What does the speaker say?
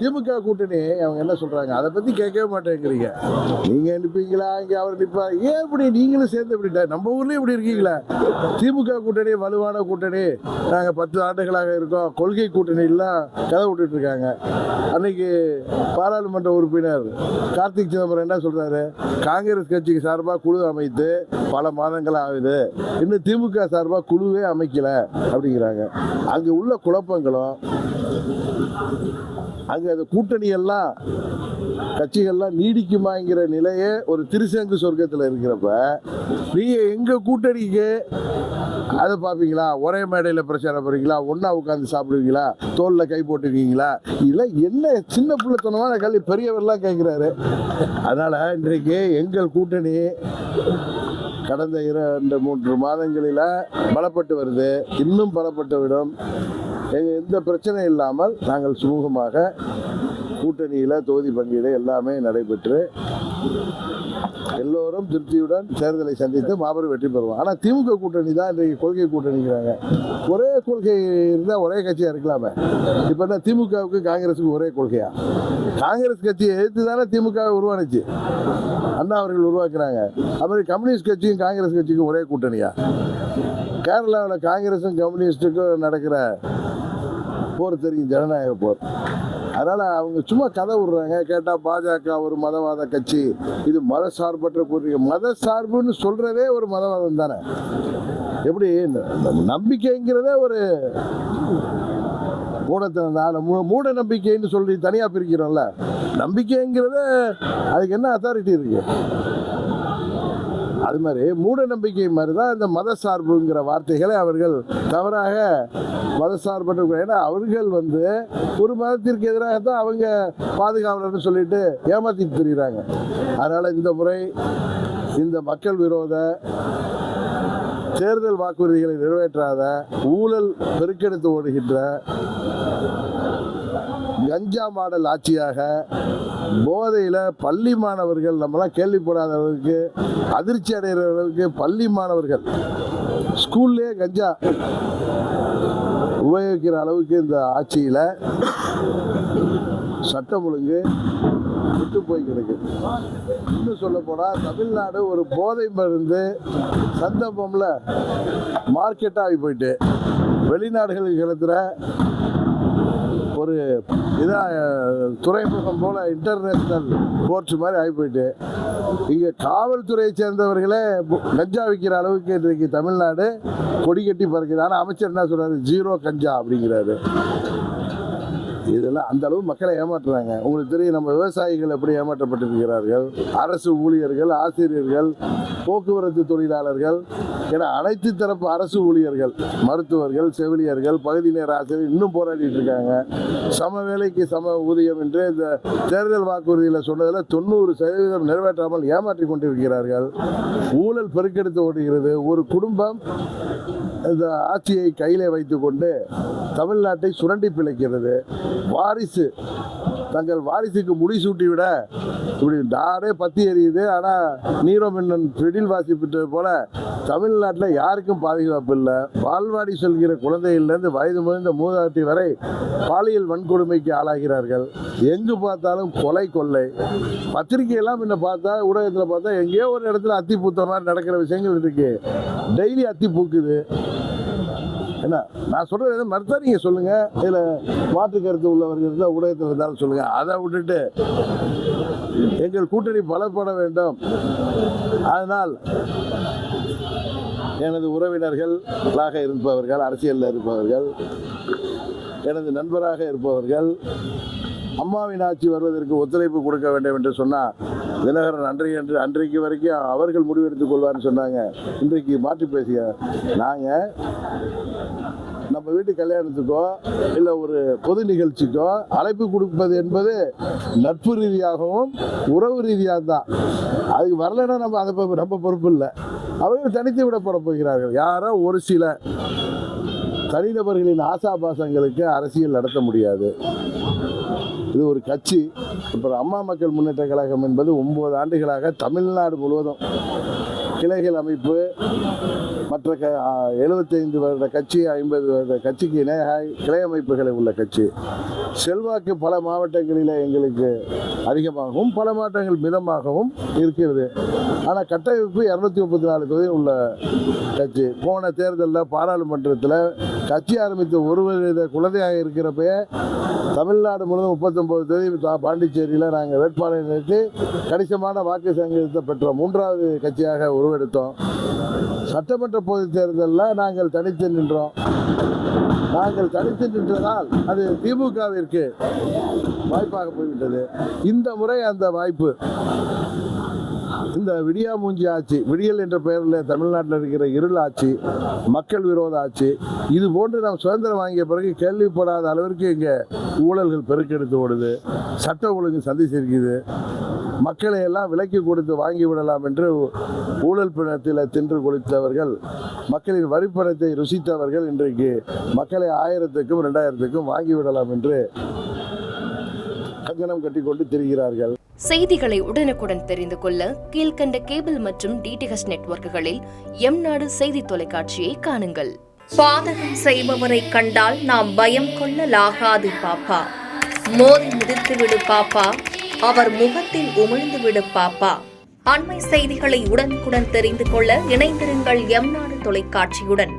திமுக கூட்டணி அவங்க என்ன சொல்றாங்க, அதை பத்தி கேட்கவே மாட்டேங்கிறீங்க. நீங்க நிற்பீங்களா, இங்க அவர் நிற்பா, ஏன் இப்படி நீங்களும் சேர்ந்து இப்படி நம்ம ஊர்லயும் இப்படி இருக்கீங்களா? திமுக கூட்டணி வலுவான கூட்டணி, நாங்க 10 ஆண்டுகளாக இருக்கோம், கொள்கை கூட்டணி எல்லாம் கதை விட்டுட்டு இருக்காங்க. அன்னைக்கு பாராளுமன்ற உறுப்பினர் கார்த்திக் சிதம்பரம் என்ன சொல்றாரு, காங்கிரஸ் கட்சிக்கு சார்பாக குழு அமைத்து பல மாதங்கள் ஆகுது, இன்னும் திமுக சார்பாக குழுவே அமைக்கல அப்படிங்கிறாங்க. அங்க உள்ள குழப்பங்களும், அங்க அந்த கூட்டணி எல்லாம் கட்சிகள்லாம் நீடிக்குமாங்கிற நிலையே ஒரு திருசங்கு சொர்க்கத்தில் இருக்கிறப்ப, நீங்க எங்க கூட்டணிக்கு அதை பார்ப்பீங்களா? ஒரே மேடையில் பிரச்சாரம் பண்ணுறீங்களா? ஒன்றா உட்காந்து சாப்பிடுவீங்களா? தோளில் கை போட்டுக்குவீங்களா? இதெல்லாம் என்ன சின்ன பிள்ளைத்தனமான கல்வி பெரியவர்லாம் கேட்குறாரு. அதனால் இன்றைக்கு எங்கள் கூட்டணி கடந்த 2-3 மாதங்களில் பலப்பட்டு வருது, இன்னும் பலப்பட்டு விடும். எந்த பிரச்சனை இல்லாமல் நாங்கள் சுமூகமாக கூட்டணியில் தொகுதி பங்கீடு எல்லாமே நடைபெற்று எல்லோரும் திருப்தியுடன் தேர்தலை சந்தித்து மாபெரும் வெற்றி பெறுவோம். ஆனால் திமுக கூட்டணி தான் இன்றைக்கு கொள்கை கூட்டணிங்கிறாங்க. ஒரே கொள்கை இருந்தால் ஒரே கட்சியாக இருக்கலாமே. இப்போ என்ன திமுகவுக்கு காங்கிரஸுக்கு ஒரே கொள்கையா? காங்கிரஸ் கட்சியை எதிர்த்து தானே திமுக உருவானுச்சு, அண்ணா அவர்கள் உருவாக்குறாங்க. அப்புறம் கம்யூனிஸ்ட் கட்சியும் காங்கிரஸ் கட்சிக்கும் ஒரே கூட்டணியா? கேரளாவில் காங்கிரஸும் கம்யூனிஸ்டுக்கும் நடக்கிற போர் தெரியும், ஜனநாயக போர். அதனால் அவங்க சும்மா கதை விடுறாங்க. கேட்டால் பாஜக ஒரு மதவாத கட்சி, இது மத சார்பற்ற கூட்டணி. மத சார்புன்னு சொல்கிறதே ஒரு மதவாதம் தானே. எப்படி நம்பிக்கைங்கிறதே ஒரு மூடத்தனம் தான். மூட நம்பிக்கைன்னு சொல்லி தனியாக பிரிக்கிறோம்ல, நம்பிக்கைங்கிறத அதுக்கு என்ன அத்தாரிட்டி இருக்கு? அது மாதிரி மூட நம்பிக்கை மாதிரி தான் இந்த மத சார்புங்கிற வார்த்தைகளை அவர்கள் தவறாக மத சார்பற்ற, ஏன்னா அவர்கள் ஒரு மதத்திற்கு எதிராக தான் அவங்க பாதுகாவலர்னு சொல்லிட்டு ஏமாத்திட்டு தெரியுறாங்க. அதனால் இந்த முறை இந்த மக்கள் விரோத தேர்தல் வாக்குறுதிகளை நிறைவேற்றாத, ஊழல் பெருக்கெடுத்து ஓடுகின்ற கஞ்சா மாடல் ஆட்சியாக, போதையில் பள்ளி மாணவர்கள் நம்மளாம் கேள்விப்படாத அளவுக்கு அதிர்ச்சி அடைகிற அளவுக்கு பள்ளி மாணவர்கள் ஸ்கூல்லே கஞ்சா உபயோகிக்கிற அளவுக்கு இந்த ஆட்சியில் சட்டம் ஒழுங்கு விட்டு போய் கிடக்கு. இன்னும் சொல்ல போனால் தமிழ்நாடு ஒரு போதை மருந்து சந்தர்ப்பம்ல மார்க்கெட்டாகி போயிட்டு வெளிநாடுகளுக்கு கிடத்துற ஒரு இதாக துறைமுகம் போல் இன்டர்நேஷ்னல் போர்ட்ஸ் மாதிரி ஆகி போயிட்டு, இங்கே காவல்துறையை சேர்ந்தவர்களே கஞ்சா விற்கிற அளவுக்கு இன்றைக்கு தமிழ்நாடு கொடி கட்டி பறக்குது. ஆனால் அமைச்சர் என்ன சொல்கிறாரு, 0 கஞ்சா அப்படிங்கிறாரு. இதெல்லாம் அந்த அளவு மக்களை ஏமாற்றுறாங்க. உங்களுக்கு தெரியும், நம்ம விவசாயிகள் எப்படி ஏமாற்றப்பட்டிருக்கிறார்கள், அரசு ஊழியர்கள், ஆசிரியர்கள், போக்குவரத்து தொழிலாளர்கள் என அனைத்து தரப்பு அரசு ஊழியர்கள், மருத்துவர்கள், செவிலியர்கள், பகுதி நேர ஆசிரியர் இன்னும் போராடிட்டு இருக்காங்க. சம வேலைக்கு சம ஊதியம் என்று இந்த தேர்தல் வாக்குறுதியில் சொன்னதில் 90% நிறைவேற்றாமல் ஏமாற்றி கொண்டிருக்கிறார்கள். ஊழல் பெருக்கெடுத்து ஓடுகிறது. ஒரு குடும்பம் இந்த ஆட்சியை கையிலே வைத்துக்கொண்டு தமிழ்நாட்டை சுரண்டி பிழைக்கிறது. வாரிசு தங்கள் வாரிசுக்கு முடிசூட்டி விட இப்படி நாடே பற்றி எறியுது. ஆனால் நீரோ மின்னன் பிடில் வாசிப்பிட்டது போல தமிழ்நாட்டில் யாருக்கும் பாதுகாப்பு இல்லை. பால்வாடி செல்கிற குழந்தையிலேருந்து வயது முதிர்ந்த மூதாட்டி வரை பாலியல் வன்கொடுமைக்கு ஆளாகிறார்கள். எங்கு பார்த்தாலும் கொலை கொள்ளை. பத்திரிகையெல்லாம் முன்ன பார்த்தா, ஊடகத்தில் பார்த்தா எங்கேயோ ஒரு இடத்துல அத்தி பூத்த மாதிரி நடக்கிற விஷயங்கள் இருக்கு. டெய்லி அத்தி பூக்குது. என்ன நான் சொல்கிறது எதுவும் மறுத்தா நீங்கள் சொல்லுங்கள், இதில் மாற்று கருத்து உள்ளவர்கள் இருந்தால் ஊடகத்தில் இருந்தாலும் சொல்லுங்கள். அதை விட்டுட்டு எங்கள் கூட்டணி பலப்பட வேண்டும், அதனால் எனது உறவினர்களாக இருப்பவர்கள், அரசியலில் இருப்பவர்கள், எனது நண்பராக இருப்பவர்கள் அம்மாவின் ஆட்சி வருவதற்கு ஒத்துழைப்பு கொடுக்க வேண்டும் என்று சொன்னால், தினகரன் அன்றைக்கு வரைக்கும் அவர்கள் முடிவெடுத்துக் கொள்வார்னு சொன்னாங்க. இன்றைக்கு மாற்றி பேசிய நாங்கள் நம்ம வீட்டு கல்யாணத்துக்கோ இல்லை ஒரு பொது நிகழ்ச்சிக்கோ அழைப்பு கொடுப்பது என்பது நட்பு ரீதியாகவும் உறவு ரீதியாக தான். அதுக்கு வரலைன்னா நம்ம அதை ரொம்ப பொறுப்பு இல்லை. அவர்கள் தனித்து விட போகிறார்கள். யாரோ ஒரு சில தனிநபர்களின் ஆசாபாசங்களுக்கு அரசியல் நடத்த முடியாது. இது ஒரு கட்சி. அப்புறம் அம்மா மக்கள் முன்னேற்ற கழகம் என்பது 9 ஆண்டுகளாக தமிழ்நாடு முழுவதும் கிளைகள் அமைப்பு, மற்ற 75 வருட கட்சி, 50 வருட கட்சிக்கு இணையாக கிளை அமைப்புகளை உள்ள கட்சி. செல்வாக்கு பல மாவட்டங்களில் எங்களுக்கு அதிகமாகவும் பல மாவட்டங்கள் மிதமாகவும் இருக்கிறது. ஆனால் கட்டமைப்பு 234 தொகுதி உள்ள கட்சி. போன தேர்தலில் பாராளுமன்றத்தில் கட்சி ஆரம்பித்த ஒரு வருட குழந்தையாக இருக்கிறப்ப தமிழ்நாடு முழுவதும் 39 தொகுதி பாண்டிச்சேரியில் நாங்கள் வேட்பாளரை நிறுத்தி கணிசமான வாக்கு சங்கத்தை பெற்ற 3வது கட்சியாக உருவெடுத்தோம். சட்டமன்ற பொதுத் தேர்தலில் நாங்கள் தனித்து நின்றோம். நாங்கள் தனித்து நின்றதால் அது திமுகவிற்கு வாய்ப்பாக போய்விட்டது. இந்த முறை அந்த வாய்ப்பு இந்த விடியா மூஞ்சி ஆட்சி, விடியல் என்ற பெயரில் தமிழ்நாட்டில் இருக்கிற இருள் ஆட்சி, மக்கள் விரோத ஆட்சி, இது போன்று நாம் சுதந்திரம் வாங்கிய பிறகு கேள்விப்படாத அளவிற்கு இங்கே ஊழல்கள் பெருக்கெடுத்து ஓடுது, சட்ட ஒழுங்கு சந்திச்சிருக்குது. மக்களை எல்லாம் விலைக்கு கொடுத்து வாங்கி விடலாம் என்று ஊழல் பிணத்தில் தின்று கொடுத்தவர்கள், மக்களின் வரிப்பணத்தை ருசித்தவர்கள் இன்றைக்கு மக்களை 1000க்கும் 2000க்கும் வாங்கி விடலாம் என்று கங்கணம் கட்டிக்கொண்டு திரிகிறார்கள். செய்திகளை உடனுக்குடன் தெரிந்து கொள்ள கீழ்கண்ட கேபிள் மற்றும் டிடிஎச் நெட்வொர்க்குகளில் எம்நாடு செய்தி தொலைக்காட்சியை காணுங்கள். பாதகம் செய்பவரை கண்டால் நாம் பயம் கொள்ளலாகாது பாப்பா. மோதி மிதித்துவிடு பாப்பா, அவர் முகத்தில் உமிழ்ந்துவிடு பாப்பா. அண்மை செய்திகளை உடனுக்குடன் தெரிந்து கொள்ள இணைந்திருங்கள் எம்நாடு தொலைக்காட்சியுடன்.